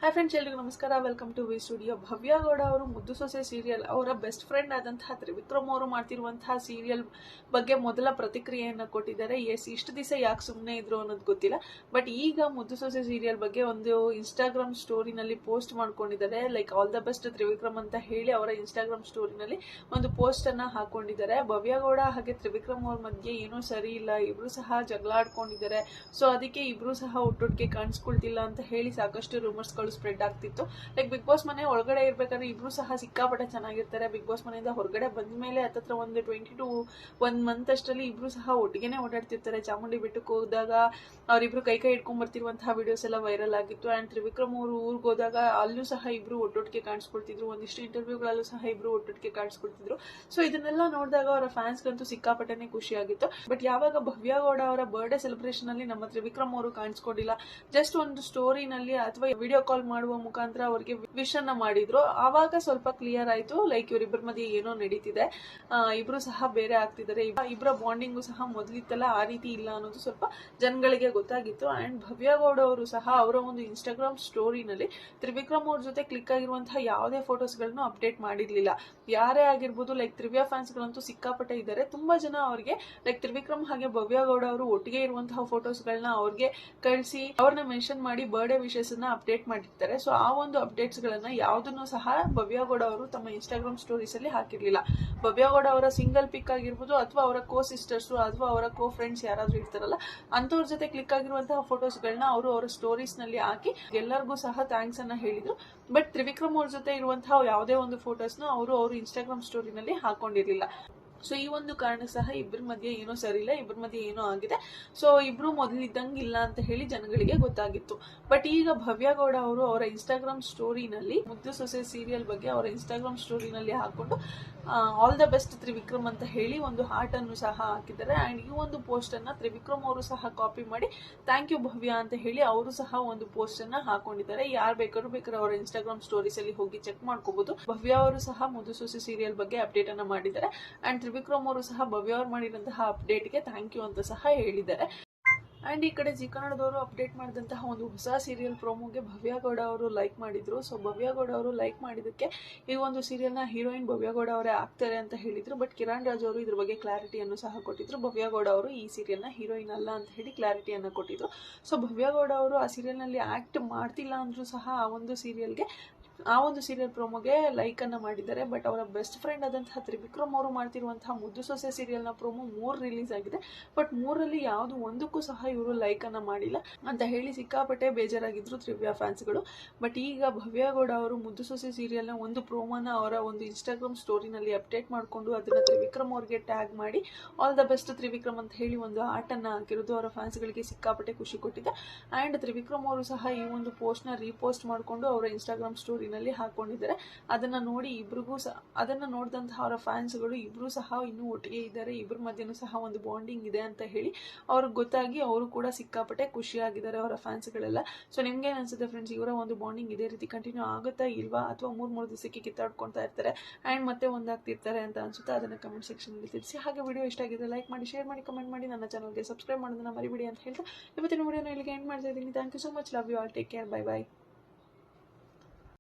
Hi friends, ಎಲ್ರಿಗೂ ನಮಸ್ಕಾರ. Welcome to V studio. Bhavya Gowda ಅವರು ಮುದ್ದು ಸೊಸೆ ಸೀರಿಯಲ್ ಅವರ ಬೆಸ್ಟ್ ಫ್ರೆಂಡ್ ಆದಂತಹ ತ್ರಿವಿಕ್ರಮ್ ಅವರು ಮಾಡ್ತಿರುವಂತಹ ಸೀರಿಯಲ್ ಬಗ್ಗೆ ಮೊದಲ ಪ್ರತಿಕ್ರಿಯೆಯನ್ನು ಕೊಟ್ಟಿದ್ದಾರೆ. ಇಷ್ಟು ದಿವಸ ಯಾಕೆ ಸುಮ್ಮನೆ ಇದ್ರು ಅನ್ನೋದು ಗೊತ್ತಿಲ್ಲ, ಬಟ್ ಈಗ ಮುದ್ದು ಸೊಸೆ ಸೀರಿಯಲ್ ಬಗ್ಗೆ ಒಂದು ಇನ್ಸ್ಟಾಗ್ರಾಮ್ ಸ್ಟೋರಿನಲ್ಲಿ ಪೋಸ್ಟ್ ಮಾಡ್ಕೊಂಡಿದ್ದಾರೆ. Like all the best Trivikram ಅಂತ ಹೇಳಿ ಅವರ ಇನ್ಸ್ಟಾಗ್ರಾಮ್ ಸ್ಟೋರಿನಲ್ಲಿ ಒಂದು ಪೋಸ್ಟ್ ಅನ್ನ ಹಾಕೊಂಡಿದ್ದಾರೆ. ಭವ್ಯ ಗೌಡ ಹಾಗೆ ತ್ರಿವಿಕ್ರಮ್ ಅವ್ರ ಮಧ್ಯೆ ಏನೂ ಸರಿ ಇಲ್ಲ, ಇಬ್ರು ಸಹ ಜಗಳ ಆಡ್ಕೊಂಡಿದ್ದಾರೆ. ಸೊ ಅದಕ್ಕೆ ಇಬ್ರು ಸಹ ಒಟ್ಟೊಟ್ಟಿಗೆ ಕಾಣಿಸ್ಕೊಳ್ತಿಲ್ಲ ಅಂತ ಹೇಳಿ ಸಾಕಷ್ಟು ರೂಮರ್ಸ್ಗಳು ಸ್ಪ್ರೆಡ್ ಆಗ್ತಿತ್ತು. ಲೈಕ್ ಬಿಗ್ ಬಾಸ್ ಮನೆ ಒಳಗಡೆ ಇರ್ಬೇಕಾದ್ರೆ ಇಬ್ರು ಸಹ ಸಿಕ್ಕಾಪಟ್ಟೆ ಚೆನ್ನಾಗಿರ್ತಾರೆ. ಬಿಗ್ ಬಾಸ್ ಮನೆಯಿಂದ ಹೊರಗಡೆ ಬಂದ ಮೇಲೆ ಹತ್ತತ್ರ ಒಂದು 20 to 1 ಮಂತ್ ಅಷ್ಟರಲ್ಲಿ ಇಬ್ರು ಸಹ ಒಟ್ಟಿಗೆನೆ ಓಡಾಡ್ತಿರ್ತಾರೆ. ಚಾಮುಂಡಿ ಬೆಟ್ಟಕ್ಕೆ ಹೋದಾಗ ಅವರಿಬ್ರು ಕೈ ಇಟ್ಕೊಂಡ್ ಬರ್ತಿರುವಂತಹ ವಿಡಿಯೋಸ್ ಎಲ್ಲ ವೈರಲ್ ಆಗಿತ್ತು. ಅಂಡ್ ತ್ರಿವಿಕ್ರಮ್ ಅವರು ಊರಿಗೆ ಹೋದಾಗ ಅಲ್ಲೂ ಸಹ ಇಬ್ರು ಒಟ್ಟೊಟ್ಟಿಗೆ ಕಾಣಿಸ್ಕೊಳ್ತಿದ್ರು. ಒಂದಿಷ್ಟು ಇಂಟರ್ವ್ಯೂಗಳಲ್ಲೂ ಸಹ ಇಬ್ರು ಒಟ್ಟೊಟ್ಟಿಗೆ ಕಾಣಿಸ್ಕೊಳ್ತಿದ್ರು. ಸೊ ಇದನ್ನೆಲ್ಲ ನೋಡಿದಾಗ ಅವರ ಫ್ಯಾನ್ಸ್ಗಂತೂ ಸಿಕ್ಕಾಪಟ್ಟೆನೆ ಖುಷಿ ಆಗಿತ್ತು. ಬಟ್ ಯಾವಾಗ ಭವ್ಯ ಗೌಡ ಅವರ ಬರ್ಡೇ ಸೆಲೆಬ್ರೇಷನ್ ಅಲ್ಲಿ ನಮ್ಮ ತ್ರಿವಿಕ್ರಮ್ ಅವರು ಕಾಣಿಸ್ಕೊಂಡಿಲ್ಲ, ಜಸ್ಟ್ ಒಂದು ಸ್ಟೋರಿನಲ್ಲಿ ಅಥವಾ ವಿಡಿಯೋ ಕಾಲ್ ಮಾಡುವ ಮುಖಾಂತರ ಅವರಿಗೆ ವಿಶ್ ಅನ್ನ ಮಾಡಿದ್ರು. ಆವಾಗ ಸ್ವಲ್ಪ ಕ್ಲಿಯರ್ ಆಯ್ತು, ಲೈಕ್ ಇವರಿಬ್ಬರ ಮಧ್ಯೆ ಏನೋ ನಡೀತಿದೆ, ಇಬ್ರು ಸಹ ಬೇರೆ ಆಗ್ತಿದ್ದಾರೆ, ಇಬ್ಬರ ಬಾಂಡಿಂಗು ಸಹ ಮೊದಲಿತ್ತಲ್ಲ ಆ ರೀತಿ ಇಲ್ಲ ಅನ್ನೋದು ಸ್ವಲ್ಪ ಜನಗಳಿಗೆ ಗೊತ್ತಾಗಿತ್ತು. ಅಂಡ್ ಭವ್ಯ ಗೌಡ ಅವರು ಸಹ ಅವರ ಒಂದು ಇನ್ಸ್ಟಾಗ್ರಾಮ್ ಸ್ಟೋರಿನಲ್ಲಿ ತ್ರಿವಿಕ್ರಮ್ ಅವ್ರ ಜೊತೆ ಕ್ಲಿಕ್ ಆಗಿರುವಂತಹ ಯಾವುದೇ ಫೋಟೋಸ್ ಗಳನ್ನು ಅಪ್ಡೇಟ್ ಮಾಡಿರ್ಲಿಲ್ಲ. ಯಾರೇ ಆಗಿರ್ಬೋದು, ಲೈಕ್ ತ್ರಿವ್ಯಾ ಫ್ಯಾನ್ಸ್ ಗಳಂತೂ ಸಿಕ್ಕಾಪಟ್ಟೆ ಇದ್ದಾರೆ. ತುಂಬಾ ಜನ ಅವ್ರಿಗೆ ಲೈಕ್ ತ್ರಿವಿಕ್ರಮ್ ಹಾಗೆ ಭವ್ಯ ಗೌಡ ಅವರು ಒಟ್ಟಿಗೆ ಇರುವಂತಹ ಫೋಟೋಸ್ ಗಳನ್ನ ಅವ್ರಿಗೆ ಕಳಿಸಿ ಅವ್ರನ್ನ ಮೆನ್ಷನ್ ಮಾಡಿ ಬರ್ಡೇ ವಿಶಸ್ ಅನ್ನ ಅಪ್ಡೇಟ್ ಮಾಡಿರ್ತಾರೆ. ಸೊ ಆ ಒಂದು ಅಪ್ಡೇಟ್ಸ್ ಗಳನ್ನ ಯಾವುದನ್ನು ಸಹ ಭವ್ಯ ಗೌಡ ಅವರು ತಮ್ಮ ಇನ್ಸ್ಟಾಗ್ರಾಮ್ ಸ್ಟೋರೀಸ್ ಅಲ್ಲಿ ಹಾಕಿರ್ಲಿಲ್ಲ. ಭವ್ಯ ಗೌಡ ಅವರ ಸಿಂಗಲ್ ಪಿಕ್ ಆಗಿರ್ಬೋದು ಅಥವಾ ಅವರ ಕೋ ಸಿಸ್ಟರ್ಸ್ ಅಥವಾ ಅವರ ಕೋ ಫ್ರೆಂಡ್ಸ್ ಯಾರಾದ್ರೂ ಇರ್ತಾರಲ್ಲ ಅಂತವ್ರ ಜೊತೆ ಕ್ಲಿಕ್ ಆಗಿರುವಂತಹ ಫೋಟೋಸ್ ಗಳನ್ನ ಅವರು ಅವರ ಸ್ಟೋರೀಸ್ ನಲ್ಲಿ ಹಾಕಿ ಎಲ್ಲರಿಗೂ ಸಹ ಥ್ಯಾಂಕ್ಸ್ ಅನ್ನ ಹೇಳಿದ್ರು. ಬಟ್ ತ್ರಿವಿಕ್ರಮ್ ಅವ್ರ ಜೊತೆ ಇರುವಂತಹ ಯಾವುದೇ ಒಂದು ಫೋಟೋಸ್ ನ ಅವರು ಇನ್ಸ್ಟಾಗ್ರಾಮ್ ಸ್ಟೋರಿನಲ್ಲಿ ಹಾಕೊಂಡಿರ್ಲಿಲ್ಲ. ಸೊ ಈ ಒಂದು ಕಾರಣ ಸಹ ಇಬ್ಬರ ಮಧ್ಯೆ ಏನೋ ಸರಿ ಇಲ್ಲ, ಇಬ್ಬರ ಮಧ್ಯೆ ಏನೋ ಆಗಿದೆ. ಸೊ ಇಬ್ರು ಮೊದಲಿದ್ದಂಗೆ ಇಲ್ಲ ಅಂತ ಹೇಳಿ ಜನಗಳಿಗೆ ಗೊತ್ತಾಗಿತ್ತು. ಬಟ್ ಈಗ ಭವ್ಯ ಗೌಡ ಅವರು ಅವರ ಇನ್ಸ್ಟಾಗ್ರಾಮ್ ಸ್ಟೋರಿನಲ್ಲಿ ಮುದ್ದು ಸೊಸೆ ಸೀರಿಯಲ್ ಬಗ್ಗೆ ಅವರ ಇನ್ಸ್ಟಾಗ್ರಾಮ್ ಸ್ಟೋರಿನಲ್ಲಿ ಹಾಕೊಂಡು ಆಲ್ ದ ಬೆಸ್ಟ್ ತ್ರಿವಿಕ್ರಮ್ ಅಂತ ಹೇಳಿ ಒಂದು ಹಾರ್ಟ್ ಅನ್ನು ಸಹ ಹಾಕಿದ್ದಾರೆ. ಅಂಡ್ ಈ ಒಂದು ಪೋಸ್ಟ್ ಅನ್ನ ತ್ರಿವಿಕ್ರಮ್ ಅವರು ಸಹ ಕಾಪಿ ಮಾಡಿ ಥ್ಯಾಂಕ್ ಯು ಭವ್ಯ ಅಂತ ಹೇಳಿ ಅವರು ಸಹ ಒಂದು ಪೋಸ್ಟ್ ಅನ್ನ ಹಾಕೊಂಡಿದ್ದಾರೆ. ಯಾರು ಬೇಕಾದ್ರೂ ಅವರ ಇನ್ಸ್ಟಾಗ್ರಾಮ್ ಸ್ಟೋರೀಸ್ ಅಲ್ಲಿ ಹೋಗಿ ಚೆಕ್ ಮಾಡ್ಕೋಬಹುದು. ಭವ್ಯ ಅವರು ಸಹ ಮುದ್ದು ಸೊಸೆ ಸೀರಿಯಲ್ ಬಗ್ಗೆ ಅಪ್ಡೇಟ್ ಅನ್ನ ಮಾಡಿದ್ದಾರೆ. ಅಂಡ್ ತ್ರಿವಿಕ್ರಮ್ ಅವರು ಸಹ ಭವ್ಯ ಅವರು ಮಾಡಿದಂತಹ ಅಪ್ಡೇಟ್ಗೆ ಥ್ಯಾಂಕ್ ಯು ಅಂತ ಸಹ ಹೇಳಿದ್ದಾರೆ. ಅಂಡ್ ಈ ಕಡೆ ಜಿ ಕನ್ನಡದವರು ಅಪ್ಡೇಟ್ ಮಾಡಿದಂತಹ ಒಂದು ಹೊಸ ಸೀರಿಯಲ್ ಪ್ರೋಮೋಗೆ ಭವ್ಯ ಗೌಡ ಅವರು ಲೈಕ್ ಮಾಡಿದ್ರು. ಸೊ ಭವ್ಯ ಗೌಡ ಅವರು ಲೈಕ್ ಮಾಡಿದಕ್ಕೆ ಈ ಒಂದು ಸೀರಿಯಲ್ ನ ಹೀರೋಯಿನ್ ಭವ್ಯ ಗೌಡ ಅವರೇ ಆಗ್ತಾರೆ ಅಂತ ಹೇಳಿದ್ರು. ಬಟ್ ಕಿರಣ್ ರಾಜ್ ಅವರು ಇದ್ರ ಬಗ್ಗೆ ಕ್ಲಾರಿಟಿಯನ್ನು ಸಹ ಕೊಟ್ಟಿದ್ರು. ಭವ್ಯ ಗೌಡ ಅವರು ಈ ಸೀರಿಯಲ್ ನ ಹೀರೋಯಿನ್ ಅಲ್ಲ ಅಂತ ಹೇಳಿ ಕ್ಲಾರಿಟಿಯನ್ನು ಕೊಟ್ಟಿದ್ರು. ಸೊ ಭವ್ಯ ಗೌಡ ಅವರು ಆ ಸೀರಿಯಲ್ ನಲ್ಲಿ ಆಕ್ಟ್ ಮಾಡ್ತಿಲ್ಲ ಅಂದ್ರೂ ಸಹ ಆ ಒಂದು ಸೀರಿಯಲ್ ಪ್ರೋಮೋಗೆ ಲೈಕ್ ಅನ್ನ ಮಾಡಿದ್ದಾರೆ. ಬಟ್ ಅವರ ಬೆಸ್ಟ್ ಫ್ರೆಂಡ್ ಆದಂತಹ ತ್ರಿವಿಕ್ರಮ್ ಅವರು ಮಾಡ್ತಿರುವಂತಹ ಮುದ್ದು ಸೊಸೆ ಸೀರಿಯಲ್ ನ ಪ್ರೋಮೋ 3 ರಿಲೀಸ್ ಆಗಿದೆ. ಬಟ್ 3ರಲ್ಲಿ ಯಾವ್ದು ಒಂದಕ್ಕೂ ಸಹ ಇವರು ಲೈಕ್ ಅನ್ನ ಮಾಡಿಲ್ಲ ಅಂತ ಹೇಳಿ ಸಿಕ್ಕಾಪಟ್ಟೆ ಬೇಜಾರಾಗಿದ್ರು ತ್ರಿವ್ಯಾ ಫ್ಯಾನ್ಸ್ ಗಳು. ಬಟ್ ಈಗ ಭವ್ಯ ಗೌಡ ಅವರು ಮುದ್ದು ಸೊಸೆ ಸೀರಿಯಲ್ ನ ಒಂದು ಪ್ರೋಮೋನ ಅವರ ಒಂದು ಇನ್ಸ್ಟಾಗ್ರಾಮ್ ಸ್ಟೋರಿನಲ್ಲಿ ಅಪ್ಡೇಟ್ ಮಾಡಿಕೊಂಡು ಅದನ್ನ ತ್ರಿವಿಕ್ರಮ್ ಅವ್ರಿಗೆ ಟ್ಯಾಗ್ ಮಾಡಿ ಆಲ್ ದ ಬೆಸ್ಟ್ ತ್ರಿವಿಕ್ರಮ್ ಅಂತ ಹೇಳಿ ಒಂದು ಆರ್ಟ್ ಅನ್ನ ಹಾಕಿರೋದು ಅವರ ಫ್ಯಾನ್ಸ್ ಗಳಿಗೆ ಸಿಕ್ಕಾಪಟ್ಟೆ ಖುಷಿ ಕೊಟ್ಟಿದೆ. ಅಂಡ್ ತ್ರಿವಿಕ್ರಮ್ ಅವರು ಸಹ ಈ ಒಂದು ಪೋಸ್ಟ್ ನ ರೀಪೋಸ್ಟ್ ಮಾಡಿಕೊಂಡು ಅವರ ಇನ್ಸ್ಟಾಗ್ರಾಮ್ ಸ್ಟೋರಿನಲ್ಲಿ ಹಾಕೊಂಡಿದ್ದಾರೆ. ಅದನ್ನ ನೋಡಿ ಅದನ್ನ ನೋಡಿದಂತಹ ಅವರ ಫ್ಯಾನ್ಸ್ ಗಳು ಇಬ್ರು ಸಹ ಇನ್ನೂ ಒಟ್ಟಿಗೆ ಇದ್ದಾರೆ, ಇಬ್ಬರ ಮಧ್ಯನೂ ಸಹ ಒಂದು ಬಾಂಡಿಂಗ್ ಇದೆ ಅಂತ ಹೇಳಿ ಅವ್ರಿಗೆ ಗೊತ್ತಾಗಿ ಅವರು ಕೂಡ ಸಿಕ್ಕಾಪಟ್ಟೆ ಖುಷಿಯಾಗಿದ್ದಾರೆ ಅವರ ಫ್ಯಾನ್ಸ್ ಗಳೆಲ್ಲ. ಸೊ ನಿಮ್ಗೆ ಏನ್ ಅನ್ಸುತ್ತೆ ಫ್ರೆಂಡ್ಸ್, ಇವರ ಒಂದು ಬಾಂಡಿಂಗ್ ಇದೇ ರೀತಿ ಕಂಟಿನ್ಯೂ ಆಗುತ್ತಾ ಇಲ್ವಾ, ಅಥವಾ 3 ದಿವಸಕ್ಕೆ ಕಿತ್ತಾಡ್ಕೊಳ್ತಾ ಇರ್ತಾರೆ ಅಂಡ್ ಮತ್ತೆ ಒಂದಾಗ್ತಿರ್ತಾರೆ ಅಂತ ಅನ್ಸುತ್ತಾ, ಅದನ್ನ ಕಮೆಂಟ್ ಸೆಕ್ಷನ್ ಅಲ್ಲಿ ತಿಳಿಸಿ. ಹಾಗೆ ವಿಡಿಯೋ ಇಷ್ಟ ಆಗಿದೆ ಲೈಕ್ ಮಾಡಿ, ಶೇರ್ ಮಾಡಿ, ಕಮೆಂಟ್ ಮಾಡಿ, ನನ್ನ ಚಾನಲ್ಗೆ ಸಬ್ಸ್ಕ್ರೈಬ್ ಮಾಡೋದನ್ನ ಮರಿಬೇಡಿ ಅಂತ ಹೇಳ್ತಾ ಇವತ್ತಿನ ವಿಡಿಯೋನ ಇಲ್ಲಿಗೆ ಎಂಡ್ ಮಾಡ್ತಾ ಇದ್ದೀನಿ. Thank you so much. Love you all. Take care. Bye by.